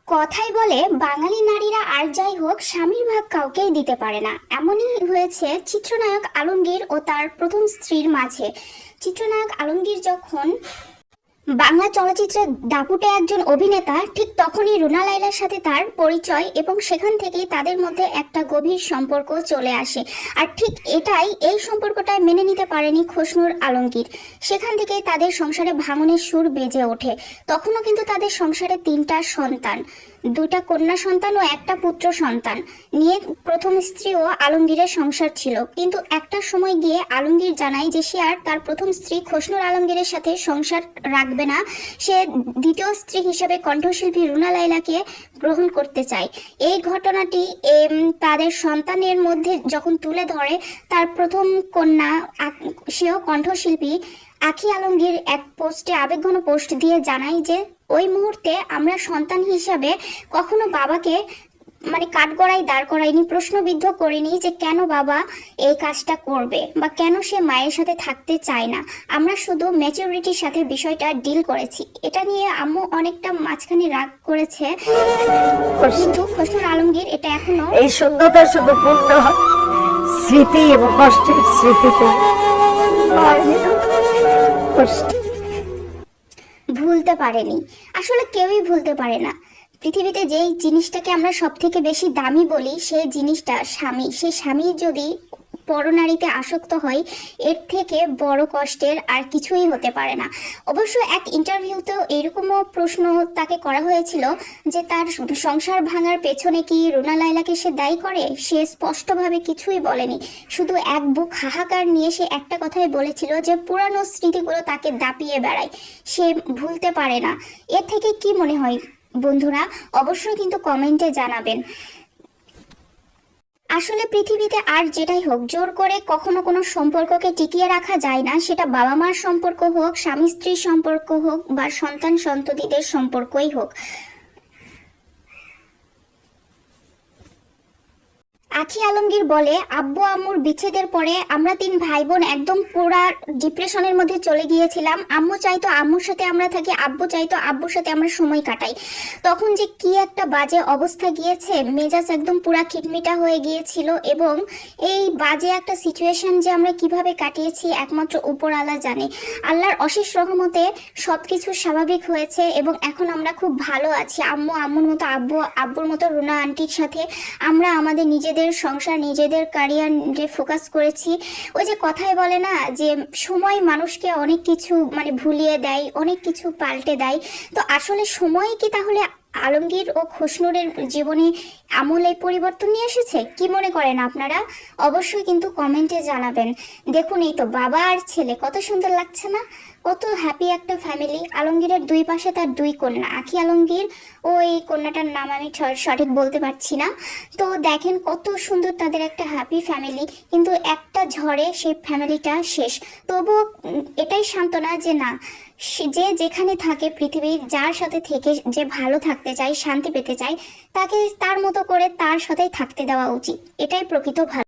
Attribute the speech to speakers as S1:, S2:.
S1: কথাই বলে বাঙালি নারীরা আর যাই হোক স্বামীর ভাগ কাউকেই দিতে পারে না। এমনই হয়েছে চিত্রনায়ক আলমগীর ও তার প্রথম স্ত্রীর মাঝে। চিত্রনায়ক আলমগীর যখন বাংলা চলচ্চিত্রে দাপুটে একজন অভিনেতা, ঠিক তখনই রুনা লায়লার সাথে তার পরিচয় এবং সেখান থেকেই তাদের মধ্যে একটা গভীর সম্পর্ক চলে আসে। আর ঠিক এই সম্পর্কটাই মেনে নিতে পারেনি খসনুর আলমগীর। সেখান থেকেই তাদের সংসারে ভাঙনের সুর বেজে ওঠে। তখনও কিন্তু তাদের সংসারে তিনটা সন্তান, দুইটা কন্যা সন্তান ও একটা পুত্র সন্তান নিয়ে প্রথম স্ত্রী ও আলমগীরের সংসার ছিল। কিন্তু একটা সময় গিয়ে আলমগীর জানায় যে সে আর তার প্রথম স্ত্রী খসনুর আলমগীরের সাথে সংসার রাখবে না, সে দ্বিতীয় স্ত্রী হিসেবে কণ্ঠশিল্পী রুনা লায়লাকে গ্রহণ করতে চায়। এই ঘটনাটি তাদের সন্তানের মধ্যে যখন তুলে ধরে, তার প্রথম কন্যা সেও কণ্ঠশিল্পী আখি আলমগীর এক পোস্টে আবেগঘন পোস্ট দিয়ে জানায় যে ওই মুহূর্তে আমরা সন্তান হিসাবে কখনো বাবাকে কাঠগড়ায় দাঁড় করাইনি, প্রশ্নবিদ্ধ করিনি যে কেন বাবা এই কাজটা করবে বা কেন সে মায়ের সাথে থাকতে চায় না। আমরা শুধু ম্যাচুরিটির সাথে বিষয়টা ডিল করেছি। এটা নিয়ে আম্মু অনেকটা মাঝখানে রাগ করেছে, কিন্তু খসরুল আলমগীর এটা এখনো
S2: এই শূন্যতা শুধু পূর্ণ স্মৃতি এবং কষ্টের স্মৃতিতে
S1: ভুলতে পারেনি। আসলে কেউই ভুলতে পারে না। পৃথিবীতে যেই জিনিসটাকে আমরা সব থেকে বেশি দামি বলি, সেই জিনিসটা স্বামী। সেই স্বামী যদি পরনারীতে আসক্ত হয়, এর থেকে বড় কষ্টের আর কিছুই হতে পারে না। অবশ্য এক ইন্টারভিউতেও এরকমও প্রশ্ন তাকে করা হয়েছিল যে তার সংসার ভাঙার পেছনে কি রুনা লায়লাকে সে দায়ী করে। সে স্পষ্টভাবে কিছুই বলেনি, শুধু এক বুক হাহাকার নিয়ে সে একটা কথাই বলেছিল যে পুরানো স্মৃতিগুলো তাকে দাপিয়ে বেড়ায়, সে ভুলতে পারে না। এর থেকে কি মনে হয় বন্ধুরা, অবশ্যই কিন্তু কমেন্টে জানাবেন। আসলে পৃথিবীতে আর যেটাই হোক, জোর করে কখনো কোনো সম্পর্ককে টিকিয়ে রাখা যায় না। সেটা বাবা মার সম্পর্ক হোক, স্বামী স্ত্রীর সম্পর্ক হোক, বা সন্তান সন্ততিদের সম্পর্কই হোক। আখি আলমগীর বলে, আব্বু আম্মুর বিচ্ছেদের পরে আমরা তিন ভাই বোন একদম পুরা ডিপ্রেশনের মধ্যে চলে গিয়েছিলাম। আম্মু চাইতো আম্মুর সাথে আমরা থাকি, আব্বু চাইতো আব্বুর সাথে আমরা সময় কাটাই। তখন যে কি একটা বাজে অবস্থা গিয়েছে, মেজাজ একদম পুরা খিটমিটা হয়ে গিয়েছিল। এবং এই বাজে একটা সিচুয়েশন যে আমরা কিভাবে কাটিয়েছি একমাত্র উপরওয়ালা জানে। আল্লাহর অশেষ রহমতে সবকিছু স্বাভাবিক হয়েছে এবং এখন আমরা খুব ভালো আছি। আম্মুর মতো, আব্বুর মতো রুনা আন্টির সাথে আমরা আমাদের নিজেদের সংসার, নিজেদের ক্যারিয়ারে ফোকাস করেছি। ওই যে কথাই বলে না যে সময় মানুষকে অনেক কিছু ভুলিয়ে দেয়, অনেক কিছু পাল্টে দেয়। তো আসলে সময় কি তাহলে আলমগীর ও খসনুরের জীবনে আমূল এই পরিবর্তন নিয়ে এসেছে? কি মনে করেন আপনারা? অবশ্যই কিন্তু কমেন্টে জানাবেন। দেখুন, এই তো বাবা আর ছেলে, কত সুন্দর লাগছে না? কত হ্যাপি একটা ফ্যামিলি। আলমগীরের দুই পাশে তার দুই কন্যা, আখি আলমগীর ও এই কন্যাটার নাম আমি সঠিক বলতে পারছি না। তো দেখেন কত সুন্দর তাদের একটা হ্যাপি ফ্যামিলি, কিন্তু একটা ঝড়ে সেই ফ্যামিলিটা শেষ। তবুও এটাই সান্ত্বনা যে না, যে যেখানে থাকে পৃথিবীর, যার সাথে থেকে যে ভালো থাকতে চায়, শান্তি পেতে চায়, তাকে তার মতো করে তার সাথেই থাকতে দেওয়া উচিত। এটাই প্রকৃত ভালো।